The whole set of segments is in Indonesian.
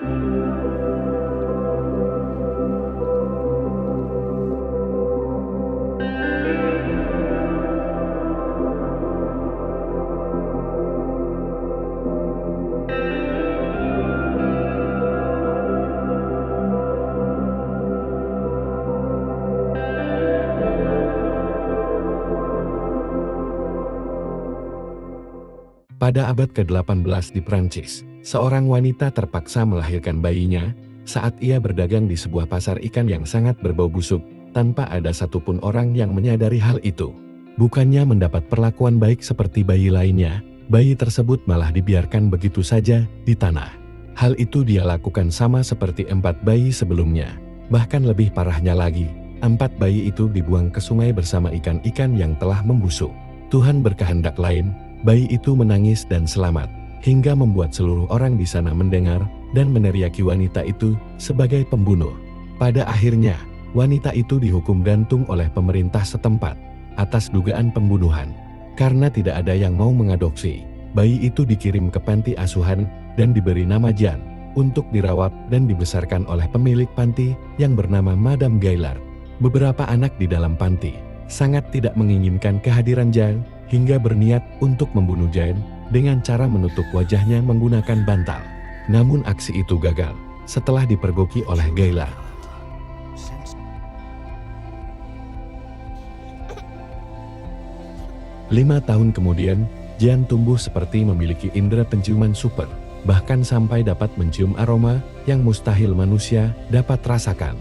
Pada abad ke-18 di Prancis, seorang wanita terpaksa melahirkan bayinya saat ia berdagang di sebuah pasar ikan yang sangat berbau busuk, tanpa ada satupun orang yang menyadari hal itu. Bukannya mendapat perlakuan baik seperti bayi lainnya, bayi tersebut malah dibiarkan begitu saja di tanah. Hal itu dia lakukan sama seperti 4 bayi sebelumnya. Bahkan lebih parahnya lagi, 4 bayi itu dibuang ke sungai bersama ikan-ikan yang telah membusuk. Tuhan berkehendak lain. Bayi itu menangis dan selamat, hingga membuat seluruh orang di sana mendengar dan meneriaki wanita itu sebagai pembunuh. Pada akhirnya, wanita itu dihukum gantung oleh pemerintah setempat atas dugaan pembunuhan. Karena tidak ada yang mau mengadopsi, bayi itu dikirim ke panti asuhan dan diberi nama Jean untuk dirawat dan dibesarkan oleh pemilik panti yang bernama Madame Gaillard. Beberapa anak di dalam panti sangat tidak menginginkan kehadiran Jean, hingga berniat untuk membunuh Jean dengan cara menutup wajahnya menggunakan bantal. Namun aksi itu gagal setelah dipergoki oleh Gaillard. Lima tahun kemudian, Jean tumbuh seperti memiliki indera penciuman super, bahkan sampai dapat mencium aroma yang mustahil manusia dapat rasakan.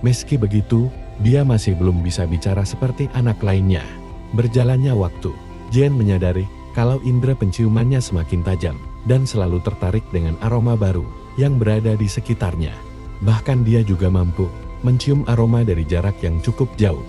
Meski begitu, dia masih belum bisa bicara seperti anak lainnya. Berjalannya waktu, Jean menyadari kalau indera penciumannya semakin tajam dan selalu tertarik dengan aroma baru yang berada di sekitarnya. Bahkan dia juga mampu mencium aroma dari jarak yang cukup jauh.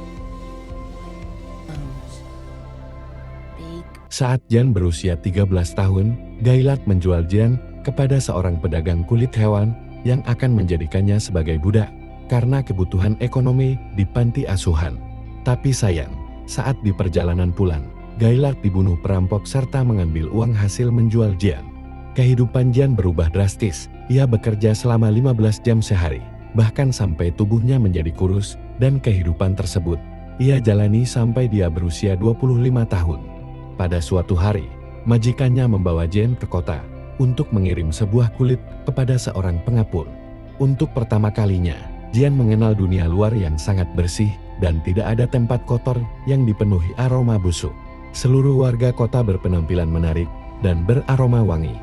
Saat Jean berusia 13 tahun, Gaillard menjual Jean kepada seorang pedagang kulit hewan yang akan menjadikannya sebagai budak karena kebutuhan ekonomi di panti asuhan. Tapi sayang, saat di perjalanan pulang, Gaillard dibunuh perampok serta mengambil uang hasil menjual Jean. Kehidupan Jean berubah drastis. Ia bekerja selama 15 jam sehari, bahkan sampai tubuhnya menjadi kurus, dan kehidupan tersebut ia jalani sampai dia berusia 25 tahun. Pada suatu hari, majikannya membawa Jean ke kota untuk mengirim sebuah kulit kepada seorang pengepul. Untuk pertama kalinya, Jean mengenal dunia luar yang sangat bersih dan tidak ada tempat kotor yang dipenuhi aroma busuk. Seluruh warga kota berpenampilan menarik dan beraroma wangi.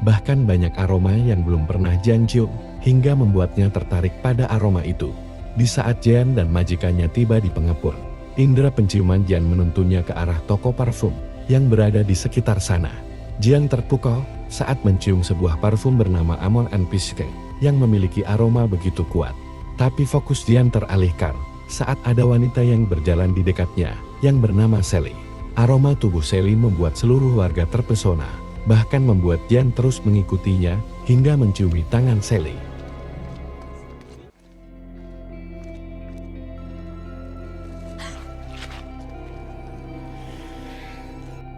Bahkan banyak aroma yang belum pernah Jean cium, hingga membuatnya tertarik pada aroma itu. Di saat Jean dan majikannya tiba di pengepul, indera penciuman Jean menuntunnya ke arah toko parfum yang berada di sekitar sana. Jean terpukau saat mencium sebuah parfum bernama Amor and Pisque yang memiliki aroma begitu kuat. Tapi fokus Jean teralihkan saat ada wanita yang berjalan di dekatnya yang bernama Sally. Aroma tubuh Sally membuat seluruh warga terpesona, bahkan membuat Jean terus mengikutinya hingga menciumi tangan Sally.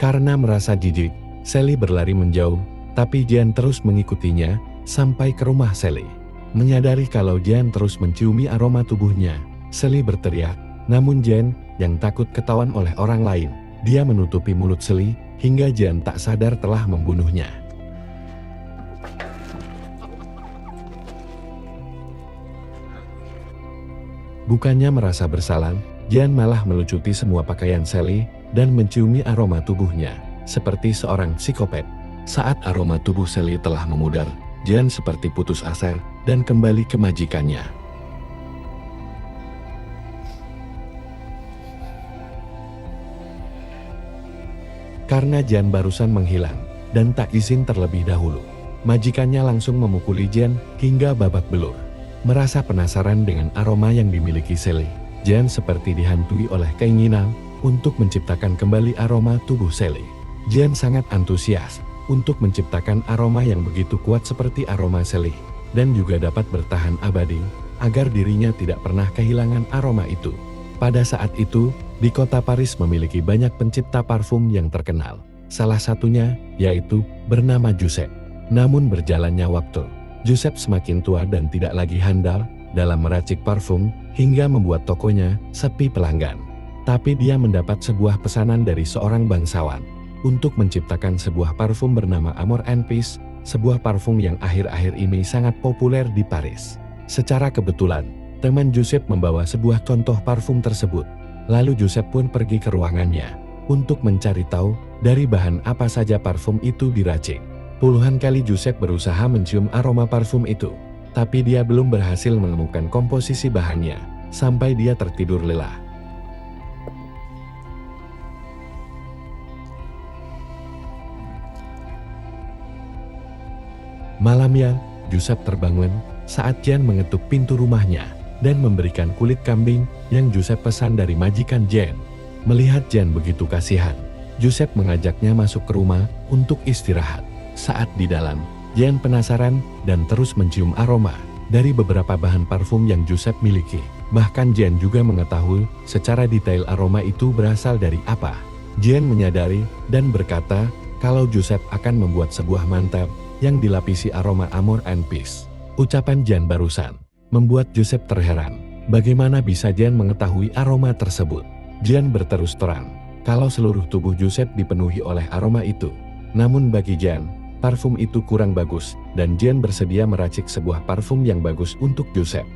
Karena merasa jijik, Sally berlari menjauh, tapi Jean terus mengikutinya sampai ke rumah Sally. Menyadari kalau Jean terus menciumi aroma tubuhnya, Sally berteriak, namun Jean yang takut ketahuan oleh orang lain, dia menutupi mulut Sally hingga Jean tak sadar telah membunuhnya. Bukannya merasa bersalah, Jean malah melucuti semua pakaian Sally dan menciumi aroma tubuhnya, seperti seorang psikopat. Saat aroma tubuh Sally telah memudar, Jean seperti putus asa dan kembali ke majikannya. Karena Jean barusan menghilang dan tak izin terlebih dahulu, majikannya langsung memukuli Jean hingga babak belur. Merasa penasaran dengan aroma yang dimiliki Sally, Jean seperti dihantui oleh keinginan untuk menciptakan kembali aroma tubuh Sally. Jean sangat antusias untuk menciptakan aroma yang begitu kuat seperti aroma Sally, dan juga dapat bertahan abadi agar dirinya tidak pernah kehilangan aroma itu. Pada saat itu, di kota Paris memiliki banyak pencipta parfum yang terkenal. Salah satunya yaitu bernama Joseph. Namun berjalannya waktu, Joseph semakin tua dan tidak lagi handal dalam meracik parfum hingga membuat tokonya sepi pelanggan. Tapi dia mendapat sebuah pesanan dari seorang bangsawan untuk menciptakan sebuah parfum bernama Amour and Peace, sebuah parfum yang akhir-akhir ini sangat populer di Paris. Secara kebetulan, teman Joseph membawa sebuah contoh parfum tersebut. Lalu Joseph pun pergi ke ruangannya untuk mencari tahu dari bahan apa saja parfum itu diracik. Puluhan kali Joseph berusaha mencium aroma parfum itu, tapi dia belum berhasil menemukan komposisi bahannya, sampai dia tertidur lelap. Malamnya, Joseph terbangun saat Jean mengetuk pintu rumahnya dan memberikan kulit kambing yang Joseph pesan dari majikan Jean. Melihat Jean begitu kasihan, Joseph mengajaknya masuk ke rumah untuk istirahat. Saat di dalam, Jean penasaran dan terus mencium aroma dari beberapa bahan parfum yang Joseph miliki. Bahkan Jean juga mengetahui secara detail aroma itu berasal dari apa. Jean menyadari dan berkata kalau Joseph akan membuat sebuah mantap yang dilapisi aroma Amour and Peace. Ucapan Jean barusan membuat Joseph terheran. Bagaimana bisa Jean mengetahui aroma tersebut? Jean berterus terang kalau seluruh tubuh Joseph dipenuhi oleh aroma itu. Namun bagi Jean, parfum itu kurang bagus, dan Jean bersedia meracik sebuah parfum yang bagus untuk Joseph.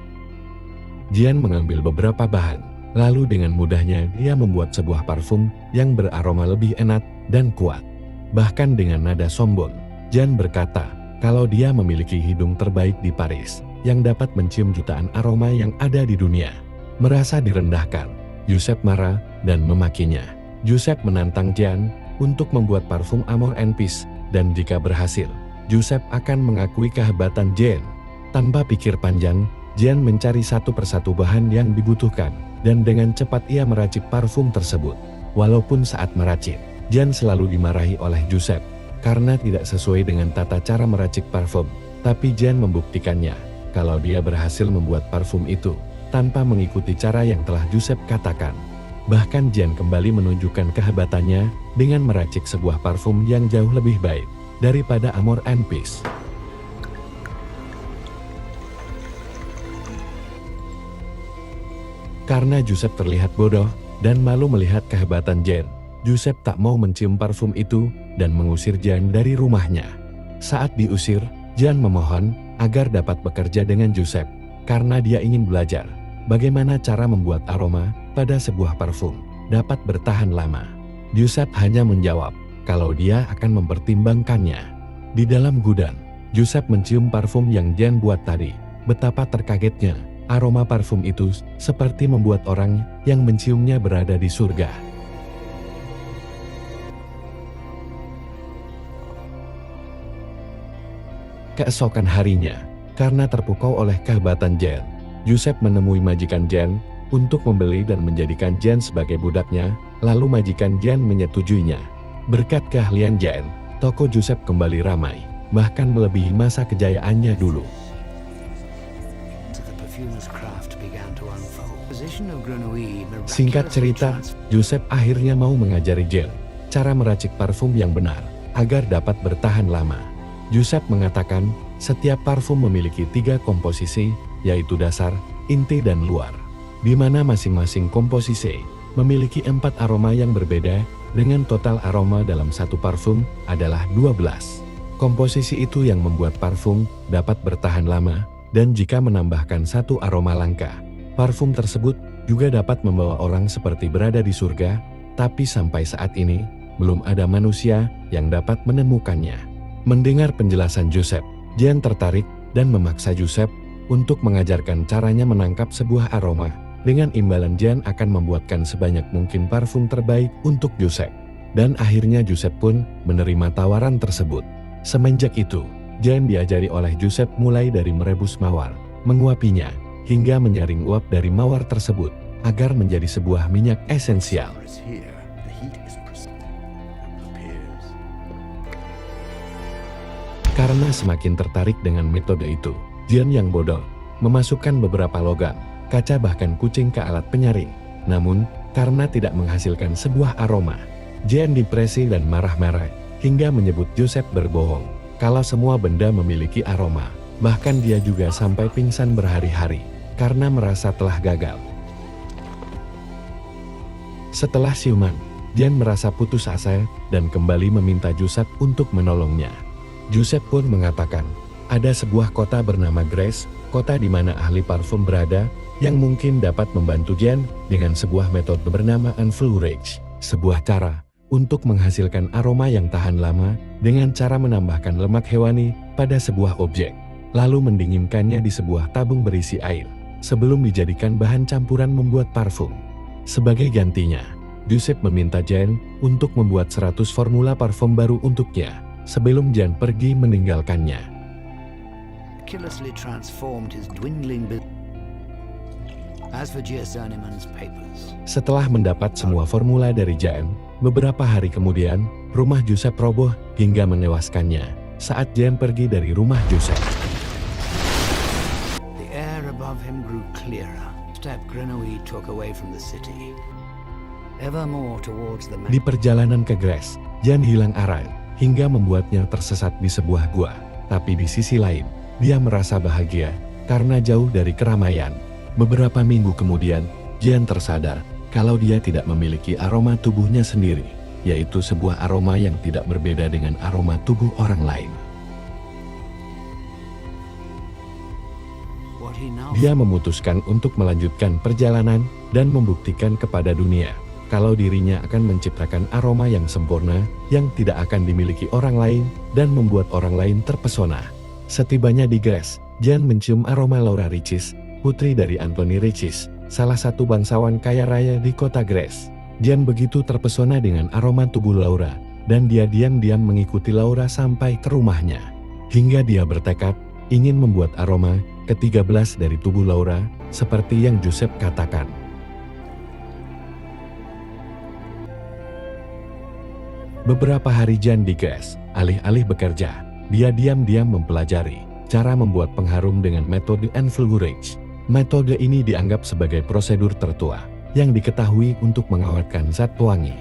Jean mengambil beberapa bahan, lalu dengan mudahnya dia membuat sebuah parfum yang beraroma lebih enak dan kuat. Bahkan dengan nada sombong, Jean berkata kalau dia memiliki hidung terbaik di Paris, yang dapat mencium jutaan aroma yang ada di dunia. Merasa direndahkan, Joseph marah dan memakinya. Joseph menantang Jean untuk membuat parfum Amour and Peace, dan jika berhasil, Joseph akan mengakui kehebatan Jean. Tanpa pikir panjang, Jean mencari satu persatu bahan yang dibutuhkan, dan dengan cepat ia meracik parfum tersebut. Walaupun saat meracik, Jean selalu dimarahi oleh Joseph, karena tidak sesuai dengan tata cara meracik parfum. Tapi Jean membuktikannya, kalau dia berhasil membuat parfum itu, tanpa mengikuti cara yang telah Joseph katakan. Bahkan Jean kembali menunjukkan kehebatannya dengan meracik sebuah parfum yang jauh lebih baik daripada Amour and Peace. Karena Joseph terlihat bodoh dan malu melihat kehebatan Jean, Joseph tak mau mencium parfum itu dan mengusir Jean dari rumahnya. Saat diusir, Jean memohon agar dapat bekerja dengan Joseph karena dia ingin belajar bagaimana cara membuat aroma pada sebuah parfum dapat bertahan lama. Joseph hanya menjawab kalau dia akan mempertimbangkannya. Di dalam gudang, Joseph mencium parfum yang Jean buat tadi. Betapa terkagetnya, aroma parfum itu seperti membuat orang yang menciumnya berada di surga. Keesokan harinya, karena terpukau oleh kehebatan Jean, Joseph menemui majikan Jean untuk membeli dan menjadikan Jean sebagai budaknya, lalu majikan Jean menyetujuinya. Berkat keahlian Jean, toko Joseph kembali ramai, bahkan melebihi masa kejayaannya dulu. Singkat cerita, Joseph akhirnya mau mengajari Jean cara meracik parfum yang benar, agar dapat bertahan lama. Joseph mengatakan, setiap parfum memiliki 3 komposisi, yaitu dasar, inti dan luar, di mana masing-masing komposisi memiliki 4 aroma yang berbeda, dengan total aroma dalam satu parfum adalah 12. Komposisi itu yang membuat parfum dapat bertahan lama, dan jika menambahkan satu aroma langka, parfum tersebut juga dapat membawa orang seperti berada di surga, tapi sampai saat ini, belum ada manusia yang dapat menemukannya. Mendengar penjelasan Joseph, Jean tertarik dan memaksa Joseph untuk mengajarkan caranya menangkap sebuah aroma. Dengan imbalan Jean akan membuatkan sebanyak mungkin parfum terbaik untuk Joseph. Dan akhirnya Joseph pun menerima tawaran tersebut. Semenjak itu, Jean diajari oleh Joseph mulai dari merebus mawar, menguapinya, hingga menyaring uap dari mawar tersebut, agar menjadi sebuah minyak esensial. Karena semakin tertarik dengan metode itu, Jean yang bodoh memasukkan beberapa logam, kaca bahkan kucing ke alat penyaring. Namun, karena tidak menghasilkan sebuah aroma, Jean depresi dan marah-marah hingga menyebut Joseph berbohong kalau semua benda memiliki aroma. Bahkan dia juga sampai pingsan berhari-hari karena merasa telah gagal. Setelah siuman, Jean merasa putus asa dan kembali meminta Joseph untuk menolongnya. Joseph pun mengatakan, ada sebuah kota bernama Grace, kota di mana ahli parfum berada, yang mungkin dapat membantu Jean dengan sebuah metode bernama enfleurage, sebuah cara untuk menghasilkan aroma yang tahan lama dengan cara menambahkan lemak hewani pada sebuah objek, lalu mendinginkannya di sebuah tabung berisi air, sebelum dijadikan bahan campuran membuat parfum. Sebagai gantinya, Joseph meminta Jean untuk membuat 100 formula parfum baru untuknya, sebelum Jean pergi meninggalkannya. Miraculously transformed his dwindling business. As for Giasaniman's papers. Setelah mendapat semua formula dari Jean, beberapa hari kemudian, rumah Joseph roboh hingga menewaskannya saat Jean pergi dari rumah Joseph. The air above him grew clearer. Step Grenouille took away from the city. Ever more towards the Di perjalanan ke Grace, Jean hilang arah hingga membuatnya tersesat di sebuah gua. Tapi di sisi lain, dia merasa bahagia karena jauh dari keramaian. Beberapa minggu kemudian, Jean tersadar kalau dia tidak memiliki aroma tubuhnya sendiri, yaitu sebuah aroma yang tidak berbeda dengan aroma tubuh orang lain. Dia memutuskan untuk melanjutkan perjalanan dan membuktikan kepada dunia kalau dirinya akan menciptakan aroma yang sempurna yang tidak akan dimiliki orang lain dan membuat orang lain terpesona. Setibanya di Grace, Jean mencium aroma Laura Ricis, putri dari Anthony Ricis, salah satu bangsawan kaya raya di kota Grace. Jean begitu terpesona dengan aroma tubuh Laura, dan dia diam-diam mengikuti Laura sampai ke rumahnya. Hingga dia bertekad ingin membuat aroma ke-13 dari tubuh Laura, seperti yang Joseph katakan. Beberapa hari Jean di Grace, alih-alih bekerja, dia diam-diam mempelajari cara membuat pengharum dengan metode enfleurage. Metode ini dianggap sebagai prosedur tertua yang diketahui untuk mengawetkan zat pewangi.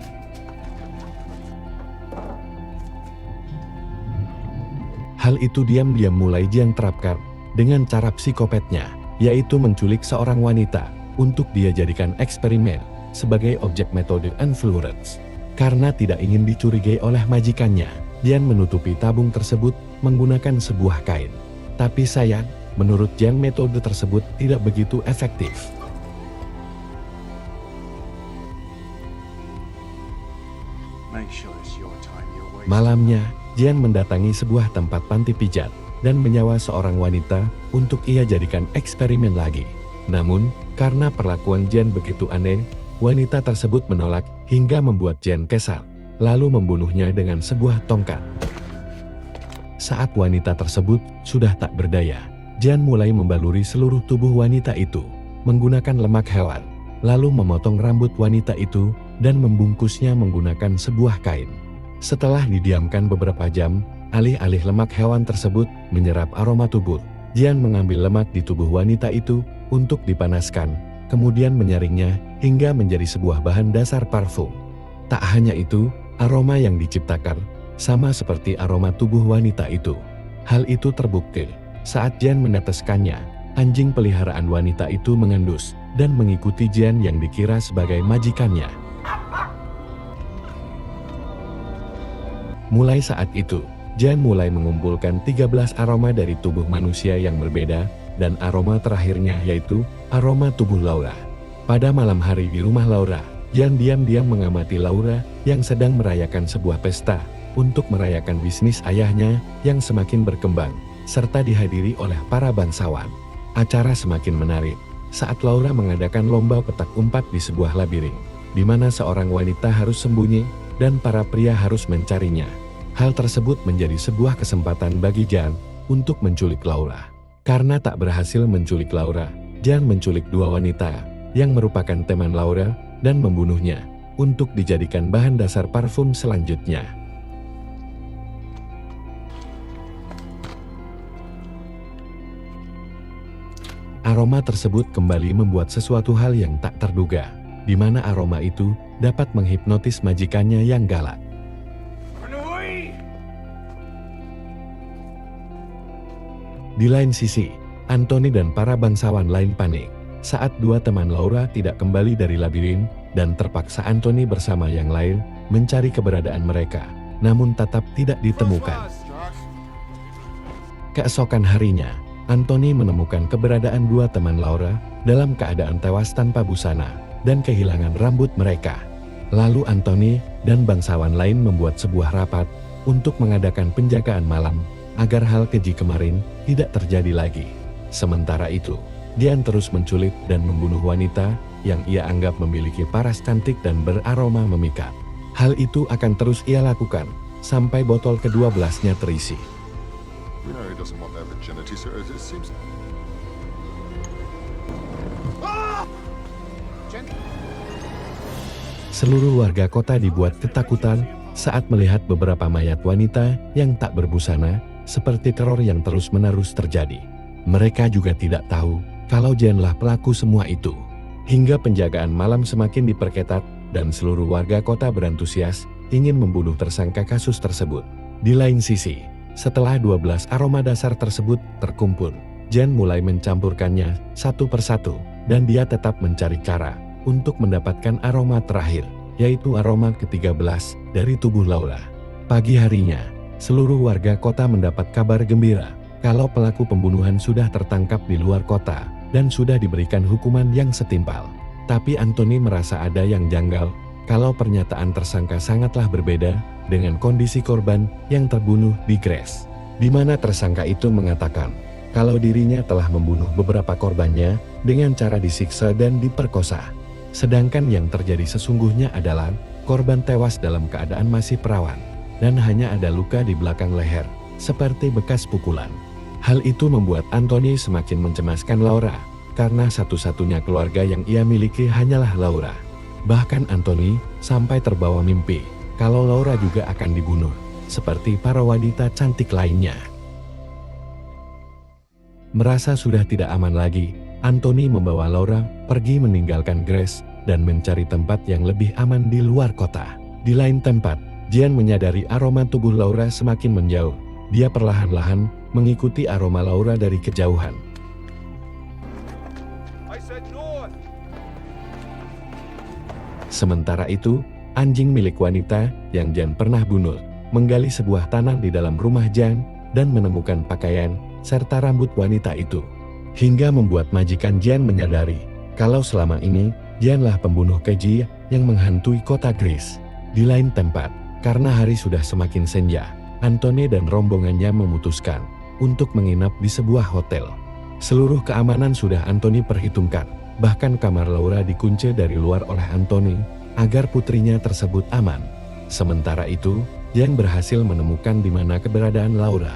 Hal itu diam-diam mulai Jean terapkan dengan cara psikopatnya, yaitu menculik seorang wanita untuk dia jadikan eksperimen sebagai objek metode enfleurage. Karena tidak ingin dicurigai oleh majikannya, Jean menutupi tabung tersebut menggunakan sebuah kain. Tapi sayang, menurut Jean metode tersebut tidak begitu efektif. Malamnya, Jean mendatangi sebuah tempat panti pijat dan menyewa seorang wanita untuk ia jadikan eksperimen lagi. Namun, karena perlakuan Jean begitu aneh, wanita tersebut menolak hingga membuat Jean kesal, lalu membunuhnya dengan sebuah tongkat. Saat wanita tersebut sudah tak berdaya, Jean mulai membaluri seluruh tubuh wanita itu menggunakan lemak hewan, lalu memotong rambut wanita itu dan membungkusnya menggunakan sebuah kain. Setelah didiamkan beberapa jam, alih-alih lemak hewan tersebut menyerap aroma tubuh, Jean mengambil lemak di tubuh wanita itu untuk dipanaskan, kemudian menyaringnya hingga menjadi sebuah bahan dasar parfum. Tak hanya itu, aroma yang diciptakan sama seperti aroma tubuh wanita itu. Hal itu terbukti saat Jean meneteskannya. Anjing peliharaan wanita itu mengendus dan mengikuti Jean yang dikira sebagai majikannya. Mulai saat itu, Jean mulai mengumpulkan 13 aroma dari tubuh manusia yang berbeda, dan aroma terakhirnya yaitu aroma tubuh Laura. Pada malam hari di rumah Laura, Jean diam-diam mengamati Laura yang sedang merayakan sebuah pesta untuk merayakan bisnis ayahnya yang semakin berkembang, serta dihadiri oleh para bangsawan. Acara semakin menarik saat Laura mengadakan lomba petak umpat di sebuah labirin, di mana seorang wanita harus sembunyi dan para pria harus mencarinya. Hal tersebut menjadi sebuah kesempatan bagi Jean untuk menculik Laura. Karena tak berhasil menculik Laura, Jean menculik dua wanita yang merupakan teman Laura dan membunuhnya untuk dijadikan bahan dasar parfum selanjutnya. Aroma tersebut kembali membuat sesuatu hal yang tak terduga, di mana aroma itu dapat menghipnotis majikannya yang galak. Di lain sisi, Anthony dan para bangsawan lain panik saat dua teman Laura tidak kembali dari labirin, dan terpaksa Anthony bersama yang lain mencari keberadaan mereka, namun tetap tidak ditemukan. Keesokan harinya, Anthony menemukan keberadaan dua teman Laura dalam keadaan tewas tanpa busana dan kehilangan rambut mereka. Lalu Anthony dan bangsawan lain membuat sebuah rapat untuk mengadakan penjagaan malam agar hal keji kemarin tidak terjadi lagi. Sementara itu, Dian terus menculik dan membunuh wanita yang ia anggap memiliki paras cantik dan beraroma memikat. Hal itu akan terus ia lakukan sampai botol ke-12-nya terisi. We know he doesn't want their virginity, so it seems... Seluruh warga kota dibuat ketakutan saat melihat beberapa mayat wanita yang tak berbusana, seperti teror yang terus-menerus terjadi. Mereka juga tidak tahu kalau Jianlah pelaku semua itu. Hingga penjagaan malam semakin diperketat dan seluruh warga kota berantusias ingin membunuh tersangka kasus tersebut. Di lain sisi, setelah 12 aroma dasar tersebut terkumpul, Jian mulai mencampurkannya satu persatu dan dia tetap mencari cara untuk mendapatkan aroma terakhir, yaitu aroma ke-13 dari tubuh Laura. Pagi harinya, seluruh warga kota mendapat kabar gembira kalau pelaku pembunuhan sudah tertangkap di luar kota dan sudah diberikan hukuman yang setimpal. Tapi Anthony merasa ada yang janggal kalau pernyataan tersangka sangatlah berbeda dengan kondisi korban yang terbunuh di Grace, di mana tersangka itu mengatakan kalau dirinya telah membunuh beberapa korbannya dengan cara disiksa dan diperkosa. Sedangkan yang terjadi sesungguhnya adalah korban tewas dalam keadaan masih perawan dan hanya ada luka di belakang leher, seperti bekas pukulan. Hal itu membuat Anthony semakin mencemaskan Laura, karena satu-satunya keluarga yang ia miliki hanyalah Laura. Bahkan Anthony sampai terbawa mimpi kalau Laura juga akan dibunuh, seperti para wanita cantik lainnya. Merasa sudah tidak aman lagi, Anthony membawa Laura pergi meninggalkan Grace dan mencari tempat yang lebih aman di luar kota. Di lain tempat, Jian menyadari aroma tubuh Laura semakin menjauh. Dia perlahan-lahan mengikuti aroma Laura dari kejauhan. Sementara itu, anjing milik wanita yang Jian pernah bunuh menggali sebuah tanah di dalam rumah Jian dan menemukan pakaian serta rambut wanita itu. Hingga membuat majikan Jian menyadari kalau selama ini Jianlah pembunuh keji yang menghantui kota Grace. Di lain tempat, karena hari sudah semakin senja, Anthony dan rombongannya memutuskan untuk menginap di sebuah hotel. Seluruh keamanan sudah Anthony perhitungkan, bahkan kamar Laura dikunci dari luar oleh Anthony agar putrinya tersebut aman. Sementara itu, Jian berhasil menemukan di mana keberadaan Laura.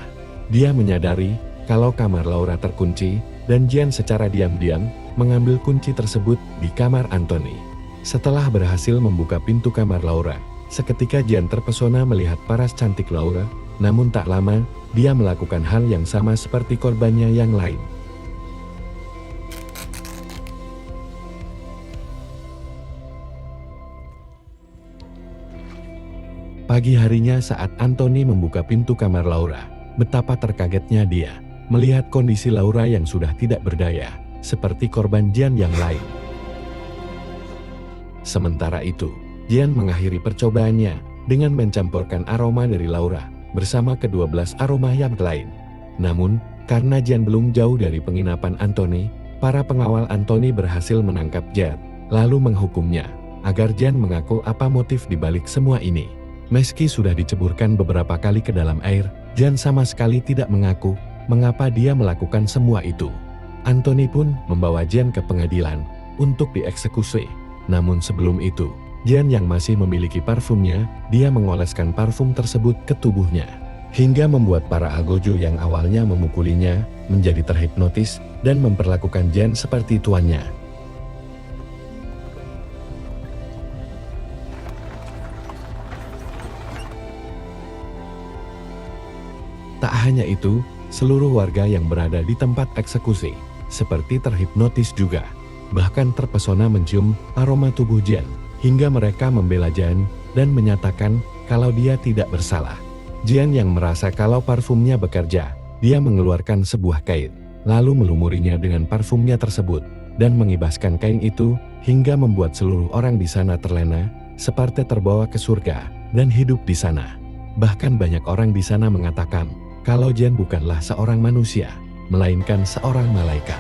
Dia menyadari kalau kamar Laura terkunci dan Jian secara diam-diam mengambil kunci tersebut di kamar Anthony. Setelah berhasil membuka pintu kamar Laura, seketika Jian terpesona melihat paras cantik Laura, namun tak lama, dia melakukan hal yang sama seperti korbannya yang lain. Pagi harinya saat Anthony membuka pintu kamar Laura, betapa terkagetnya dia melihat kondisi Laura yang sudah tidak berdaya, seperti korban Jian yang lain. Sementara itu, Jian mengakhiri percobaannya dengan mencampurkan aroma dari Laura bersama ke-12 aroma yang lain. Namun, karena Jian belum jauh dari penginapan Anthony, para pengawal Anthony berhasil menangkap Jian, lalu menghukumnya agar Jian mengaku apa motif dibalik semua ini. Meski sudah diceburkan beberapa kali ke dalam air, Jian sama sekali tidak mengaku mengapa dia melakukan semua itu. Anthony pun membawa Jian ke pengadilan untuk dieksekusi. Namun sebelum itu, Jian yang masih memiliki parfumnya, dia mengoleskan parfum tersebut ke tubuhnya, hingga membuat para algojo yang awalnya memukulinya menjadi terhipnotis dan memperlakukan Jian seperti tuannya. Tak hanya itu, seluruh warga yang berada di tempat eksekusi seperti terhipnotis juga, bahkan terpesona mencium aroma tubuh Jian, hingga mereka membela Jian dan menyatakan kalau dia tidak bersalah. Jian yang merasa kalau parfumnya bekerja, dia mengeluarkan sebuah kain, lalu melumurinya dengan parfumnya tersebut, dan mengibaskan kain itu, hingga membuat seluruh orang di sana terlena, seperti terbawa ke surga, dan hidup di sana. Bahkan banyak orang di sana mengatakan, kalau Jen bukanlah seorang manusia, melainkan seorang malaikat.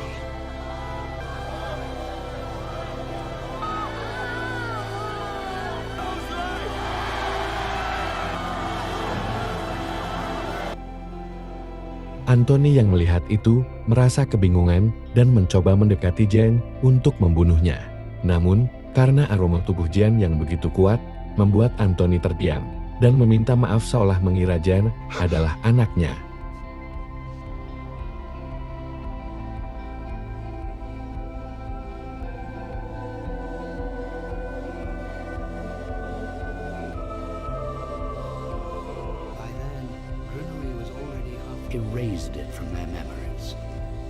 Anthony yang melihat itu, merasa kebingungan dan mencoba mendekati Jen untuk membunuhnya. Namun, karena aroma tubuh Jen yang begitu kuat, membuat Anthony terdiam dan meminta maaf seolah mengira Jen adalah anaknya. Erased it from their memories.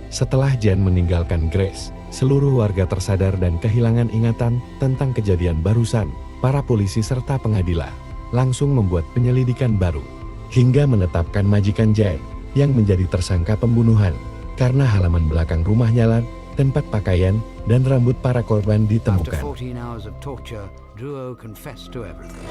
Setelah Jen meninggalkan Grace, seluruh warga tersadar dan kehilangan ingatan tentang kejadian barusan. Para polisi serta pengadilan langsung membuat penyelidikan baru, hingga menetapkan majikan Jen yang menjadi tersangka pembunuhan, karena halaman belakang rumahnya, tempat pakaian, dan rambut para korban After ditemukan. 14 hours of torture, Drouot confessed to everything.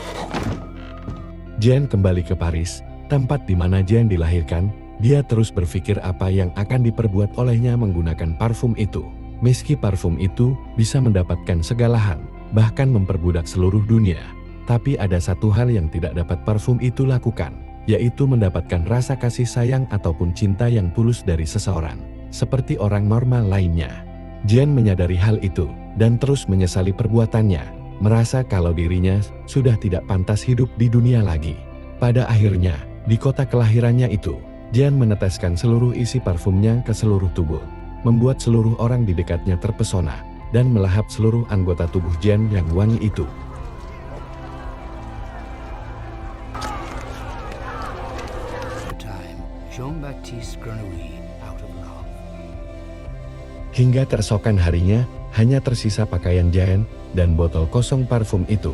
Jen kembali ke Paris, tempat di mana Jen dilahirkan. Dia terus berpikir apa yang akan diperbuat olehnya menggunakan parfum itu. Meski parfum itu bisa mendapatkan segala hal, bahkan memperbudak seluruh dunia. Tapi ada satu hal yang tidak dapat parfum itu lakukan, yaitu mendapatkan rasa kasih sayang ataupun cinta yang tulus dari seseorang, seperti orang normal lainnya. Jen menyadari hal itu, dan terus menyesali perbuatannya, merasa kalau dirinya sudah tidak pantas hidup di dunia lagi. Pada akhirnya, di kota kelahirannya itu, Jen meneteskan seluruh isi parfumnya ke seluruh tubuh, membuat seluruh orang di dekatnya terpesona, dan melahap seluruh anggota tubuh Jen yang wangi itu. At the time, Jean-Baptiste Grenouille, out of love. Hingga keesokan harinya, hanya tersisa pakaian Jen dan botol kosong parfum itu.